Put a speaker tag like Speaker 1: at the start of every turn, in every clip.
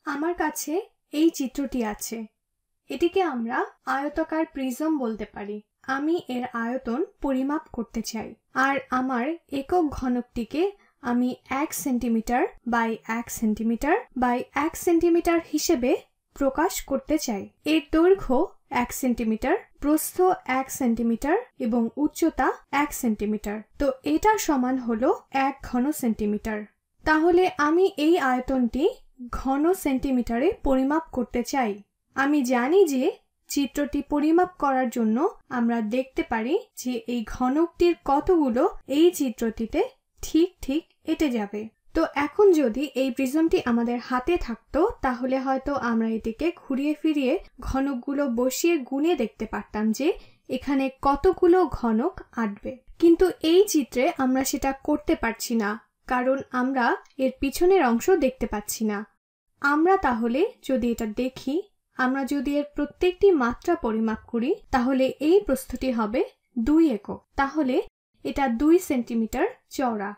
Speaker 1: আমার কাছে এই চিত্রটি আছে। এটিকে আমরা আয়তাকার প্রিজম বলতে পারি। আমি এর আয়তন পরিমাপ করতে চাই আর আমার একক ঘনকটিকে আমি 1 centimetre by 1 centimetre by 1 centimetre হিসেবে প্রকাশ করতে চাই। এর দৈর্ঘ্য 1 সেন্টিমিটার, প্রস্থ 1 সেন্টিমিটার এবং উচ্চতা 1 সেন্টিমিটার। তো এটা সমান হলো 1 ঘন সেন্টিমিটার। তাহলে আমি এই আয়তনটি ঘন সেন্টিমিটারে পরিমাপ করতে চাই। আমি জানি যে চিত্রটি পরিমাপ করার জন্য আমরা দেখতে পারি যে এই ঘনকটির কতগুলো এই চিত্রটিতে ঠিক ঠিক এঁটে যাবে। তো এখন যদি এই প্রিজমটি আমাদের হাতে থাকতো তাহলে হয়তো আমরা এটিকে ঘুরিয়ে ফিরিয়ে ঘনকগুলো বসিয়ে গুনে দেখতে পারতাম যে এখানে কতগুলো ঘনক আঁটবে। কিন্তু এই চিত্রে আমরা সেটা করতে পারছি না, কারণ আমরা এর পিছনের অংশ দেখতে পাচ্ছি না। আমরা তাহলে যদি এটা দেখি, আমরা যদি এর প্রত্যেকটি মাত্রা পরিমাপ করি তাহলে এই প্রস্থটি হবে 2 একক। তাহলে এটা 2 সেন্টিমিটার চওড়া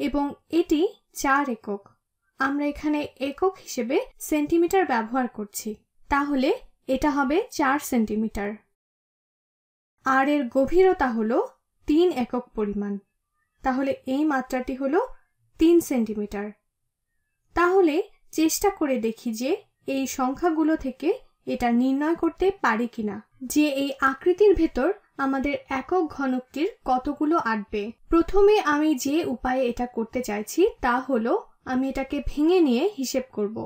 Speaker 1: এবং এটি 4 একক। আমরা এখানে একক হিসেবে সেন্টিমিটার ব্যবহার করছি, তাহলে এটা হবে 4 সেন্টিমিটার। আর এর গভীরতা হলো 3 একক পরিমাণ, তাহলে এই মাত্রাটি হলো 3 সেন্টিমিটার। তাহলে চেষ্টা করে দেখি যে এই সংখ্যাগুলো থেকে এটা নির্ণয় করতে পারি কিনা যে এই আকৃতির ভেতর আমাদের একক ঘনকটির কতগুলো আঁটবে। প্রথমে আমি যে উপায়ে এটা করতে চাইছি তা হলো আমি এটাকে ভেঙে নিয়ে হিসেব করব।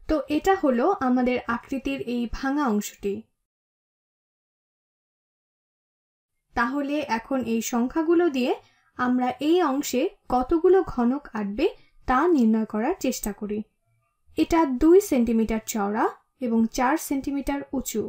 Speaker 1: তো এটা হলো আমাদের আকৃতির এই ভাঙা অংশটি। তাহলে এখন এই সংখ্যাগুলো দিয়ে আমরা এই অংশে কতগুলো ঘনক আঁটবে তা নির্ণয় করার চেষ্টা করি। এটা 2 সেন্টিমিটার চওড়া এবং 4 সেন্টিমিটার উঁচু।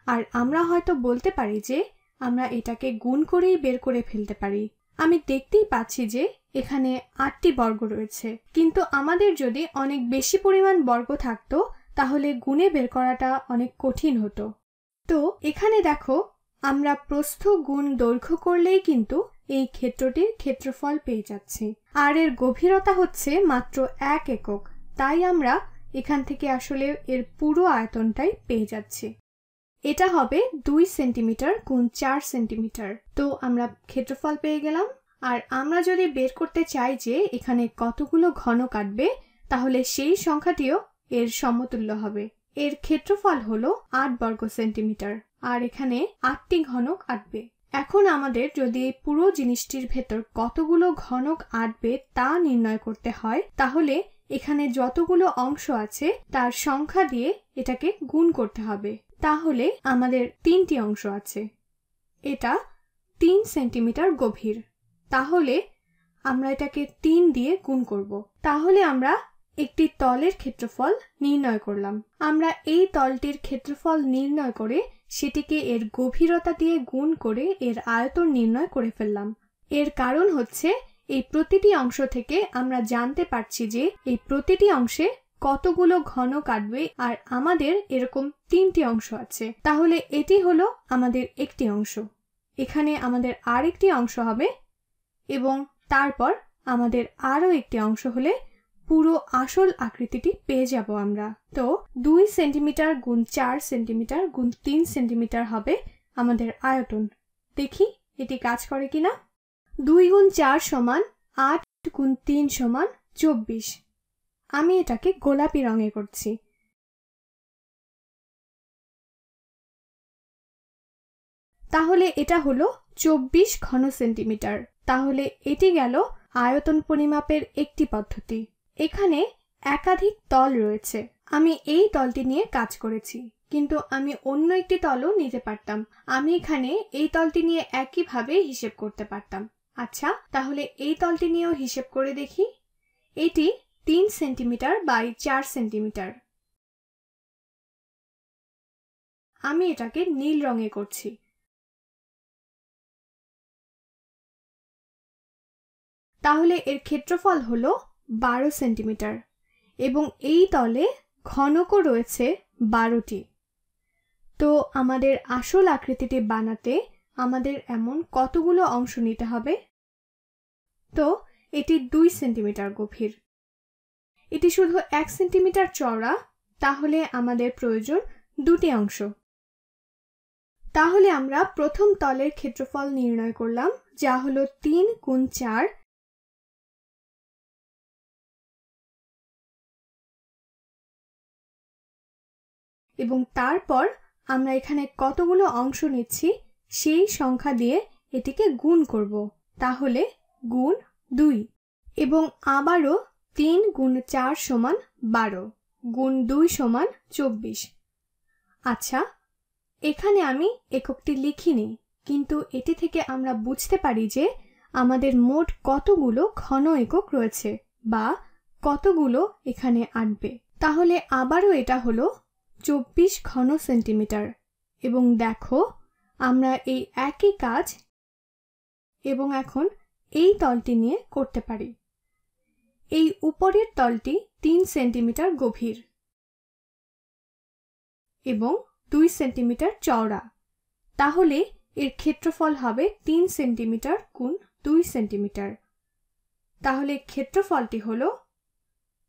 Speaker 1: আর আমরা হয়তো বলতে পারি যে আমরা এটাকে গুণ করেই বের করে ফেলতে পারি। আমি দেখতেই পাচ্ছি যে এখানে 8টি বর্গ রয়েছে, কিন্তু আমাদের যদি অনেক বেশি পরিমাণ বর্গ থাকতো তাহলে গুণে বের করাটা অনেক কঠিন হতো। তো এখানে দেখো, আমরা প্রস্থ গুণ দৈর্ঘ্য করলেই কিন্তু এই ক্ষেত্রটির ক্ষেত্রফল পেয়ে যাচ্ছি। আর এর গভীরতা হচ্ছে মাত্র 1 একক, তাই আমরা এখান থেকে আসলে এর পুরো আয়তনটাই পেয়ে যাচ্ছি। এটা হবে 2 সেন্টিমিটার গুণ 4 সেন্টিমিটার। তো আমরা ক্ষেত্রফল পেয়ে গেলাম। আর আমরা যদি বের করতে চাই যে এখানে কতগুলো ঘনক আঁটবে তাহলে সেই সংখ্যাটিও এর সমতুল্য হবে। এর ক্ষেত্রফল হলো 8 বর্গ সেন্টিমিটার আর এখানে 8টি ঘনক আঁটবে। এখন আমাদের যদি এই পুরো জিনিসটির ভেতর কতগুলো ঘনক আঁটবে তা নির্ণয় করতে হয় তাহলে এখানে যতগুলো অংশ আছে তার সংখ্যা দিয়ে এটাকে গুণ করতে হবে। তাহলে আমাদের 3টি অংশ আছে। এটা 3 সেন্টিমিটার গভীর, তাহলে আমরা এটাকে 3 দিয়ে গুণ করব। তাহলে আমরা একটি তলের ক্ষেত্রফল নির্ণয় করলাম। আমরা এই তলটির ক্ষেত্রফল নির্ণয় করে সেটিকে এর গভীরতা দিয়ে গুণ করে এর আয়তন নির্ণয় করে ফেললাম। এর কারণ হচ্ছে এই প্রতিটি অংশ থেকে আমরা জানতে পারছি যে এই প্রতিটি অংশে কতগুলো ঘনক আঁটবে আর আমাদের এরকম 3টি অংশ আছে। তাহলে এটি হলো আমাদের একটি অংশ, এখানে আমাদের আরেকটি অংশ হবে এবং তারপর আমাদের আরো একটি অংশ হলে পুরো আসল আকৃতিটি পেয়ে যাব আমরা। তো 2 সেন্টিমিটার গুণ 4 সেন্টিমিটার গুণ 3 সেন্টিমিটার হবে আমাদের আয়তন। দেখি এটি কাজ করে কিনা। 2 গুণ 4 সমান 8 গুণ 3 সমান 24। আমি এটাকে গোলাপি রঙে করছি। তাহলে এটা হলো 24 ঘন সেন্টিমিটার। তাহলে এটি গেল আয়তন পরিমাপের একটি পদ্ধতি। এখানে একাধিক তল রয়েছে। আমি এই তলটি নিয়ে কাজ করেছি, কিন্তু আমি অন্য একটি তলও নিতে পারতাম। আমি এখানে এই তলটি নিয়ে একইভাবে হিসেব করতে পারতাম। আচ্ছা, তাহলে এই তলটি নিয়েও হিসেব করে দেখি। এটি 3 সেন্টিমিটার বাই 4 সেন্টিমিটার। আমি এটাকে নীল রঙে করছি। তাহলে এর ক্ষেত্রফল হলো 12 সেন্টিমিটার এবং এই তলে ঘনকও রয়েছে 12টি। তো আমাদের আসল আকৃতিটি বানাতে আমাদের এমন কতগুলো অংশ নিতে হবে? তো এটি 2 সেন্টিমিটার গভীর। এটি শুধু 1 সেন্টিমিটার চওড়া, তাহলে আমাদের প্রয়োজন 2টি অংশ। তাহলে আমরা প্রথম তলের ক্ষেত্রফল নির্ণয় করলাম, যা হলো 3 গুণ 4। এবং তারপর আমরা এখানে কতগুলো অংশ নিচ্ছি সেই সংখ্যা দিয়ে এটিকে গুণ করব, তাহলে গুণ 2। এবং আবারও 3 গুণ 4 সমান 12, গুণ 2 সমান 24। আচ্ছা, এখানে আমি এককটি লিখিনি, কিন্তু এটি থেকে আমরা বুঝতে পারি যে আমাদের মোট কতগুলো ঘন একক রয়েছে বা কতগুলো এখানে আসবে। তাহলে আবারও এটা হলো 24 ঘন সেন্টিমিটার। এবং দেখো, আমরা এই একই কাজ এবং এখন এই তলটি নিয়ে করতে পারি। এই উপরের তলটি 3 সেন্টিমিটার গভীর এবং 2 সেন্টিমিটার চওড়া, তাহলে এর ক্ষেত্রফল হবে 3 সেন্টিমিটার গুণ 2 সেন্টিমিটার। তাহলে ক্ষেত্রফলটি হলো,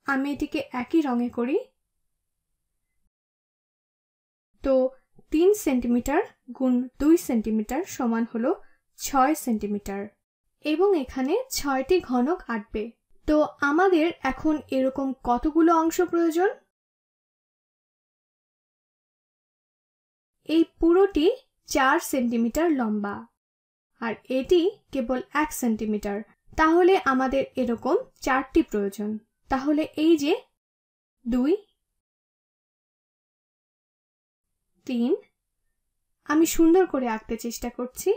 Speaker 1: আমি এটিকে একই রঙে করি, তো 3 সেন্টিমিটার গুণ 2 সেন্টিমিটার সমান হলো 6 সেন্টিমিটার। এবং এখানে 6টি ঘনক আসবে। তো আমাদের এখন এরকম কতগুলো অংশ প্রয়োজন? এই পুরোটি 4 সেন্টিমিটার লম্বা আর এটি কেবল 1 সেন্টিমিটার, তাহলে আমাদের এরকম 4টি প্রয়োজন। তাহলে এই যে 2, 3, আমি সুন্দর করে আঁকতে চেষ্টা করছি,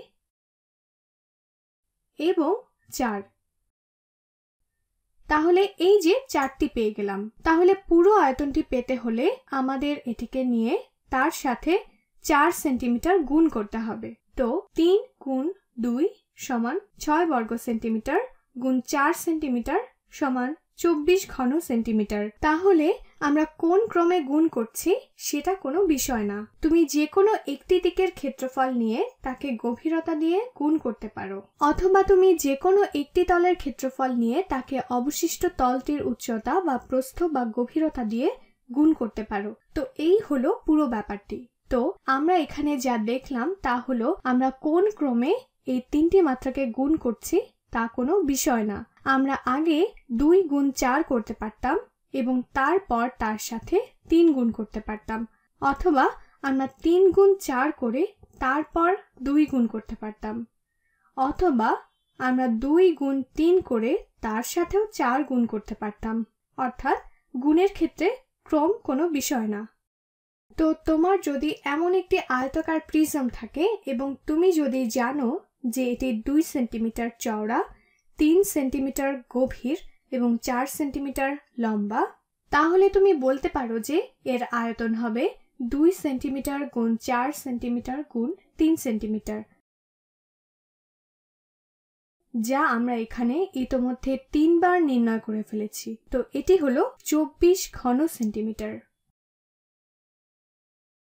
Speaker 1: এবং 4। তাহলে এই যে 4টি পেয়ে গেলাম। তাহলে পুরো আয়তনটি পেতে হলে আমাদের এটিকে নিয়ে তার সাথে 4 সেন্টিমিটার গুণ করতে হবে। তো 3 গুণ 2 সমান 6 বর্গ সেন্টিমিটার গুণ 4 সেন্টিমিটার সমান 24 ঘন সেন্টিমিটার। তাহলে আমরা কোন ক্রমে গুণ করছি সেটা কোনো বিষয় না। তুমি যে কোনো একটি দিকের ক্ষেত্রফল নিয়ে তাকে গভীরতা দিয়ে গুণ করতে পারো, অথবা তুমি যে কোনো একটি তলের ক্ষেত্রফল নিয়ে তাকে অবশিষ্ট তলটির উচ্চতা বা প্রস্থ বা গভীরতা দিয়ে গুণ করতে পারো। তো এই হলো পুরো ব্যাপারটি। তো আমরা এখানে যা দেখলাম তা হলো আমরা কোন ক্রমে এই 3টি মাত্রাকে গুণ করছি তা কোনো বিষয় না। আমরা আগে 2 গুণ 4 করতে পারতাম এবং তারপর তার সাথে 3 গুণ করতে পারতাম, অথবা আমরা 3 গুণ 4 করে তারপর 2 গুণ করতে পারতাম, অথবা আমরা 2 গুণ 3 করে তার সাথেও 4 গুণ করতে পারতাম। অর্থাৎ গুণের ক্ষেত্রে ক্রম কোনো বিষয় না। তো তোমার যদি এমন একটি আয়তাকার প্রিজম থাকে এবং তুমি যদি জানো যে এটি 2 সেন্টিমিটার চওড়া, 3 সেন্টিমিটার গভীর এবং 4 সেন্টিমিটার লম্বা, তাহলে তুমি বলতে পারো যে এর আয়তন হবে 2 সেন্টিমিটার গুণ 4 সেন্টিমিটার গুণ 3 সেন্টিমিটার, যা আমরা এখানে ইতোমধ্যে 3 বার নির্ণয় করে ফেলেছি। তো এটি হলো 24 ঘন সেন্টিমিটার।